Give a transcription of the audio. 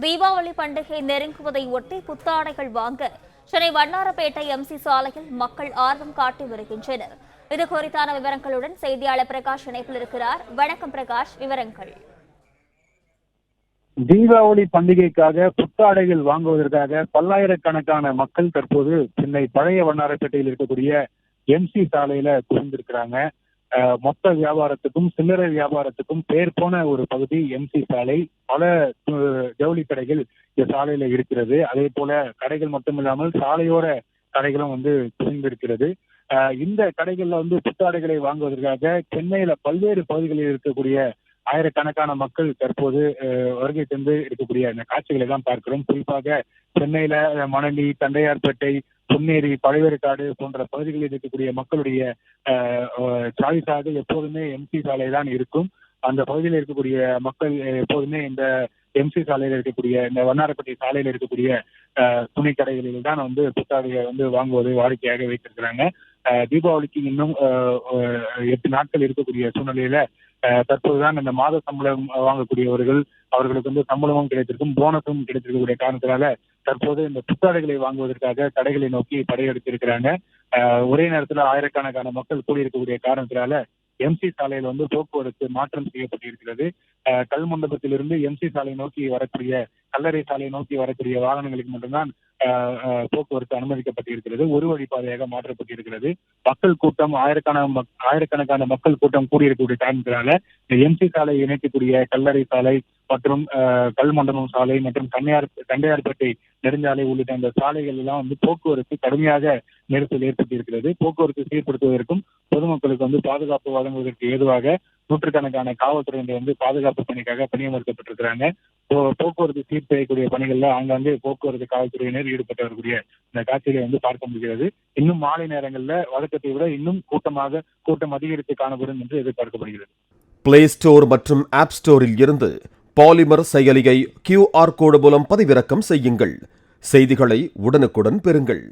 தீபாவளி பண்டிகை நெருங்குவதை ஒட்டி புத்தாடைகள் வாங்க சென்னை வண்ணாரப்பேட்டை எம்சி சாலையில் மக்கள் ஆர்வம் காட்டி வருகின்றனர். இது குறித்தான விவரங்களுடன் செய்தியாளர் பிரகாஷ் இணைப்பில் இருக்கிறார். வணக்கம் பிரகாஷ், விவரங்கள். தீபாவளி பண்டிகைக்காக புத்தாடைகள் வாங்குவதற்காக பல்லாயிரக்கணக்கான மக்கள் தற்போது சென்னை பழைய வண்ணாரப்பேட்டையில் இருக்கக்கூடிய எம்சி சாலையில குவிந்திருக்கிறாங்க. மொத்த வியாபாரத்துக்கும் சில்லறை வியாபாரத்துக்கும் பேர் போன ஒரு பகுதி எம்சி சாலை. பல ஜவுளி கடைகள் இந்த சாலையில இருக்கிறது. அதே போல கடைகள் மட்டுமில்லாமல் சாலையோர கடைகளும் குவிந்திருக்கிறது. இந்த கடைகள்ல புத்தாடைகளை வாங்குவதற்காக சென்னையில பல்வேறு பகுதிகளில் இருக்கக்கூடிய ஆயிரக்கணக்கான மக்கள் தற்போது வருகை தந்து இருக்கக்கூடிய இந்த காட்சிகளை தான் பார்க்கிறோம். குறிப்பாக சென்னையில மணலி, தண்டையார்பேட்டை, பொன்னேரி, பழைவேற்காடு போன்ற பகுதிகளில் இருக்கக்கூடிய மக்களுடைய சாய்ஸாக எப்போதுமே எம்சி சாலை தான் இருக்கும். அந்த பகுதியில் இருக்கக்கூடிய மக்கள் எப்போதுமே இந்த எம்சி சாலையில இருக்கக்கூடிய இந்த வண்ணாரப்பேட்டை சாலையில இருக்கக்கூடிய துணி கடைகளில் தான் புத்தாடையை வாங்குவதை வாடிக்கையாக வைத்திருக்கிறாங்க. தீபாவளிக்கு இன்னும் 8 நாட்கள் இருக்கக்கூடிய சூழ்நிலையில தற்போதுதான் இந்த மாத சம்பளம் வாங்கக்கூடியவர்கள் அவர்களுக்கு சம்பளமும் கிடைத்திருக்கும், போனஸும் கிடைத்திருக்கக்கூடிய காரணத்தினால தற்போது இந்த புத்தாடைகளை வாங்குவதற்காக கடைகளை நோக்கி படையெடுத்திருக்கிறாங்க. ஒரே நேரத்தில் ஆயிரக்கணக்கான மக்கள் கூடியிருக்கக்கூடிய காரணத்தினால எம்சி சாலையில் போக்குவரத்து மாற்றம் செய்யப்பட்டிருக்கிறது. கல் மண்டபத்திலிருந்து எம்சி சாலை நோக்கி வரக்கூடிய கல்லறை சாலை நோக்கி வரக்கூடிய வாகனங்களுக்கு மட்டும்தான் போக்குவரத்து அனுமதிக்கப்பட்டிருக்கிறது. ஒரு வழிப்பாதையாக மாற்றப்பட்டிருக்கிறது. மக்கள் கூட்டம் ஆயிரக்கணக்கான மக்கள் கூட்டம் கூடியிருக்கக்கூடிய காரணத்தினால இந்த எம்சி சாலை இணைக்கக்கூடிய கல்லறை சாலை மற்றும் கல் மண்டபம் சாலை மற்றும் தண்டையார்பேட்டை நெடுஞ்சாலை உள்ளிட்ட அந்த சாலைகள் எல்லாம் போக்குவரத்து கடுமையாக நெரிசல் ஏற்பட்டிருக்கிறது. போக்குவரத்து சீர்படுத்துவதற்கும் பொதுமக்களுக்கு பாதுகாப்பு வழங்குவதற்கு ஏதுவாக நூற்றுக்கணக்கான காவல்துறையினர் பாதுகாப்பு பணிக்காக பணியமர்த்தப்பட்டிருக்கிறாங்க. போக்குவரத்து சீர் செய்யக்கூடிய பணிகள்ல ஆங்காங்கே போக்குவரத்து காவல்துறையினர் ஈடுபட்டு வரக்கூடிய இந்த காட்சிகளை பார்க்க முடிகிறது. இன்னும் மாலை நேரங்களில் வழக்கத்தை விட இன்னும் கூட்டம் அதிகரித்து காணப்படும் என்று எதிர்பார்க்கப்படுகிறது. பிளே ஸ்டோர் மற்றும் ஆப் ஸ்டோரில் இருந்து பாலிமர் செயலியை QR கோடு மூலம் பதிவிறக்கம் செய்யுங்கள். செய்திகளை உடனுக்குடன் பெறுங்கள்.